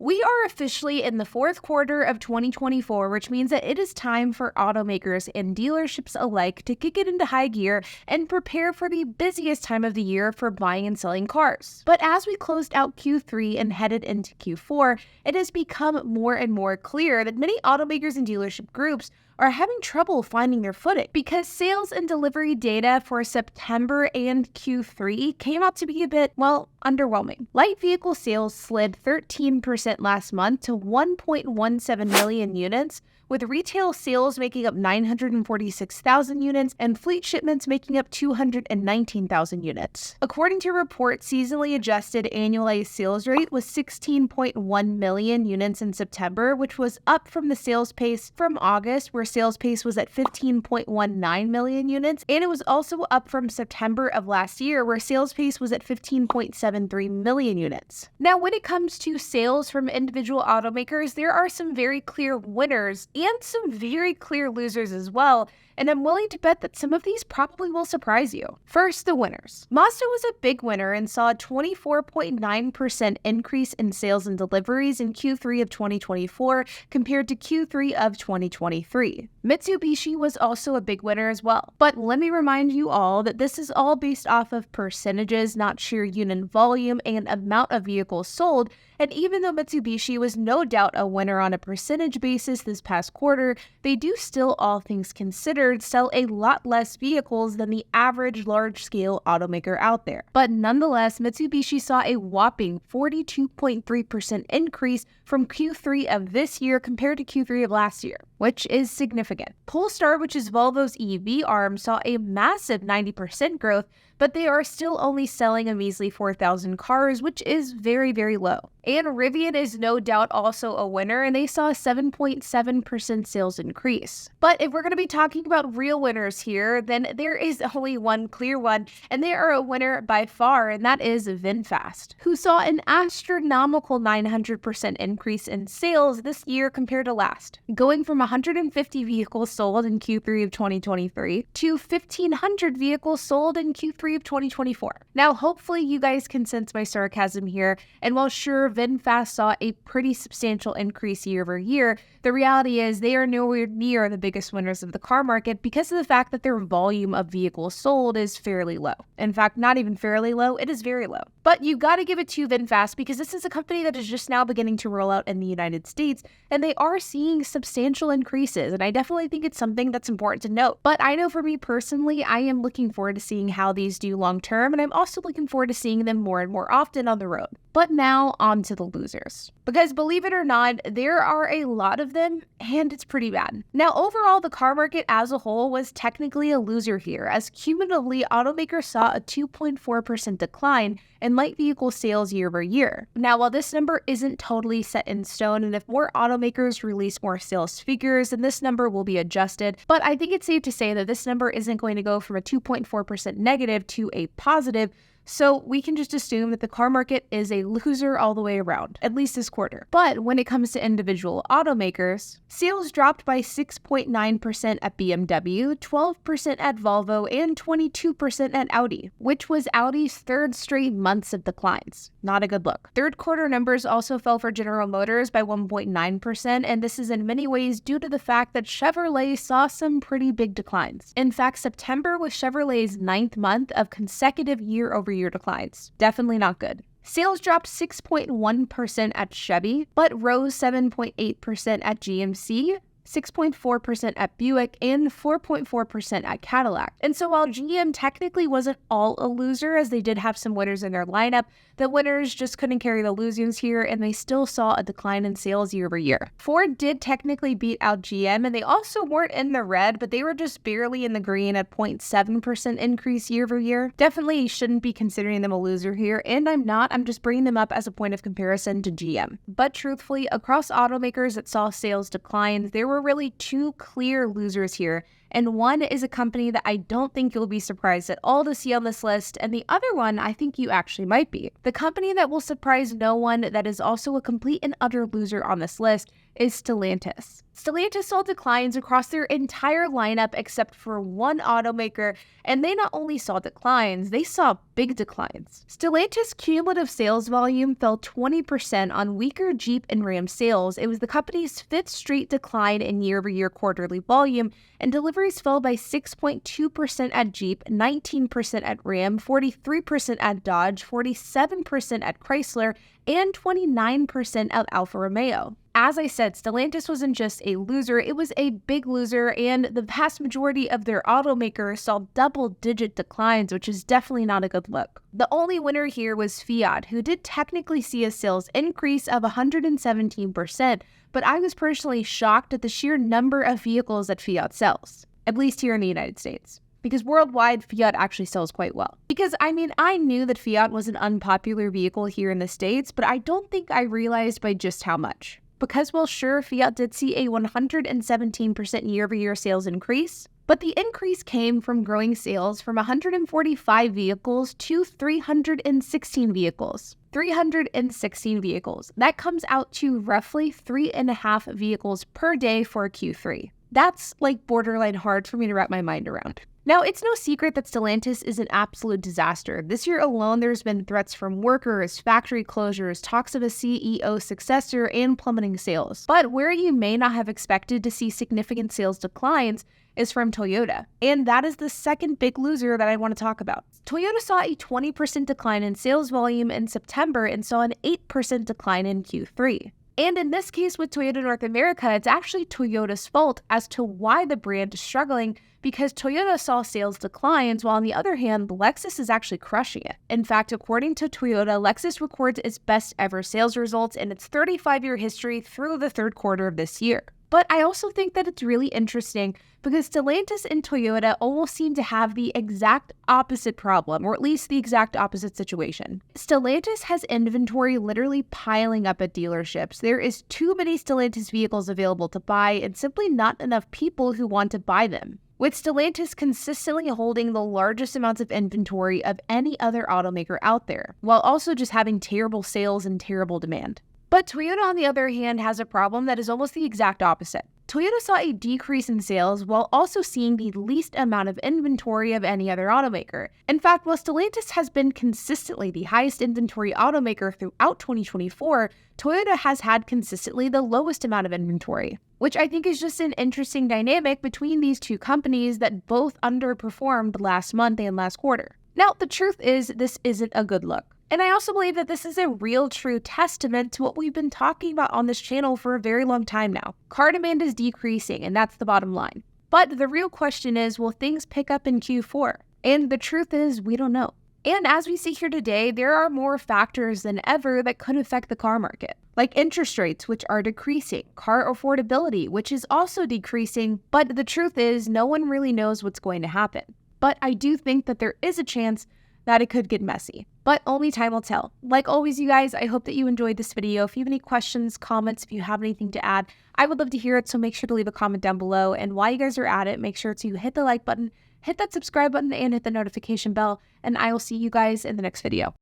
We are officially in the fourth quarter of 2024, which means that it is time for automakers and dealerships alike to kick it into high gear and prepare for the busiest time of the year for buying and selling cars. But as we closed out Q3 and headed into Q4, it has become more and more clear that many automakers and dealership groups are having trouble finding their footing because sales and delivery data for September and Q3 came out to be a bit, underwhelming. Light vehicle sales slid 13% last month to 1.17 million units, with retail sales making up 946,000 units and fleet shipments making up 219,000 units. According to a report, seasonally adjusted annualized sales rate was 16.1 million units in September, which was up from the sales pace from August, where sales pace was at 15.19 million units, and it was also up from September of last year, where sales pace was at 15.73 million units. Now, when it comes to sales from individual automakers, there are some very clear winners and some very clear losers as well, and I'm willing to bet that some of these probably will surprise you. First, the winners. Mazda was a big winner and saw a 24.9% increase in sales and deliveries in Q3 of 2024 compared to Q3 of 2023. Mitsubishi was also a big winner as well. But let me remind you all that this is all based off of percentages, not sheer unit volume and amount of vehicles sold. And even though Mitsubishi was no doubt a winner on a percentage basis this past quarter, they do still, all things considered, sell a lot less vehicles than the average large-scale automaker out there. But nonetheless, Mitsubishi saw a whopping 42.3% increase from Q3 of this year compared to Q3 of last year, which is significant. Polestar, which is Volvo's EV arm, saw a massive 90% growth, but they are still only selling a measly 4,000 cars, which is very, very low. And Rivian is no doubt also a winner, and they saw a 7.7% sales increase. But if we're going to be talking about real winners here, then there is only one clear one, and they are a winner by far, and that is VinFast, who saw an astronomical 900% increase in sales this year compared to last, going from 150 vehicles sold in Q3 of 2023 to 1,500 vehicles sold in Q3 of 2024. Now, hopefully you guys can sense my sarcasm here, and while sure VinFast saw a pretty substantial increase year over year, the reality is they are nowhere near the biggest winners of the car market because of the fact that their volume of vehicles sold is fairly low. In fact, not even fairly low, it is very low. But you got to give it to VinFast because this is a company that is just now beginning to roll out in the United States, and they are seeing substantial increases, and I definitely think it's something that's important to note. But I know for me personally, I am looking forward to seeing how these do long term, and I'm also looking forward to seeing them more and more often on the road. But now on to the losers. Because believe it or not, there are a lot of them, and it's pretty bad. Now, overall, the car market as a whole was technically a loser here, as cumulatively, automakers saw a 2.4% decline in light vehicle sales year over year. Now, while this number isn't totally set in stone, and if more automakers release more sales figures, then this number will be adjusted, but I think it's safe to say that this number isn't going to go from a 2.4% negative to a positive, so we can just assume that the car market is a loser all the way around, at least this quarter. But when it comes to individual automakers, sales dropped by 6.9% at BMW, 12% at Volvo, and 22% at Audi, which was Audi's third straight months of declines. Not a good look. Third quarter numbers also fell for General Motors by 1.9%, and this is in many ways due to the fact that Chevrolet saw some pretty big declines. In fact, September was Chevrolet's 9th month of consecutive year-over-year declines. Definitely not good. Sales dropped 6.1% at Chevy, but rose 7.8% at GMC, 6.4% at Buick, and 4.4% at Cadillac. And so while GM technically wasn't all a loser, as they did have some winners in their lineup, the winners just couldn't carry the losers here, and they still saw a decline in sales year over year. Ford did technically beat out GM, and they also weren't in the red, but they were just barely in the green at 0.7% increase year over year. Definitely you shouldn't be considering them a loser here, and I'm not. I'm just bringing them up as a point of comparison to GM. But truthfully, across automakers that saw sales decline, there were really two clear losers here, And one is a company that I don't think you'll be surprised at all to see on this list, and the other one I think you actually might be. The company that will surprise no one that is also a complete and utter loser on this list is Stellantis. Stellantis saw declines across their entire lineup except for one automaker, and they not only saw declines, they saw big declines. Stellantis' cumulative sales volume fell 20% on weaker Jeep and Ram sales. It was the company's fifth straight decline in year-over-year quarterly volume, and deliveries fell by 6.2% at Jeep, 19% at Ram, 43% at Dodge, 47% at Chrysler, and 29% at Alfa Romeo. As I said, Stellantis wasn't just a loser, it was a big loser, and the vast majority of their automakers saw double-digit declines, which is definitely not a good look. The only winner here was Fiat, who did technically see a sales increase of 117%, but I was personally shocked at the sheer number of vehicles that Fiat sells, at least here in the United States. Because worldwide, Fiat actually sells quite well. Because, I knew that Fiat was an unpopular vehicle here in the States, but I don't think I realized by just how much. Because, well, sure, Fiat did see a 117% year-over-year sales increase, but the increase came from growing sales from 145 vehicles to 316 vehicles. 316 vehicles. That comes out to roughly 3.5 vehicles per day for Q3. That's like borderline hard for me to wrap my mind around. Now, it's no secret that Stellantis is an absolute disaster. This year alone, there's been threats from workers, factory closures, talks of a CEO successor, and plummeting sales. But where you may not have expected to see significant sales declines is from Toyota. And that is the second big loser that I want to talk about. Toyota saw a 20% decline in sales volume in September and saw an 8% decline in Q3. And in this case with Toyota North America, it's actually Toyota's fault as to why the brand is struggling, because Toyota saw sales declines, while on the other hand, Lexus is actually crushing it. In fact, according to Toyota, Lexus records its best ever sales results in its 35-year history through the third quarter of this year. But I also think that it's really interesting because Stellantis and Toyota almost seem to have the exact opposite problem, or at least the exact opposite situation. Stellantis has inventory literally piling up at dealerships. There is too many Stellantis vehicles available to buy and simply not enough people who want to buy them, with Stellantis consistently holding the largest amounts of inventory of any other automaker out there, while also just having terrible sales and terrible demand. But Toyota, on the other hand, has a problem that is almost the exact opposite. Toyota saw a decrease in sales while also seeing the least amount of inventory of any other automaker. In fact, while Stellantis has been consistently the highest inventory automaker throughout 2024, Toyota has had consistently the lowest amount of inventory, which I think is just an interesting dynamic between these two companies that both underperformed last month and last quarter. Now, the truth is, this isn't a good look. And I also believe that this is a real true testament to what we've been talking about on this channel for a very long time now. Car demand is decreasing, and that's the bottom line. But the real question is, will things pick up in Q4? And the truth is, we don't know. And as we see here today, there are more factors than ever that could affect the car market, like interest rates, which are decreasing, car affordability, which is also decreasing, but the truth is, no one really knows what's going to happen. But I do think that there is a chance that it could get messy, but only time will tell. Like always, you guys, I hope that you enjoyed this video. If you have any questions, comments, if you have anything to add, I would love to hear it, so make sure to leave a comment down below. And while you guys are at it, make sure to hit the like button, hit that subscribe button, and hit the notification bell, and I will see you guys in the next video.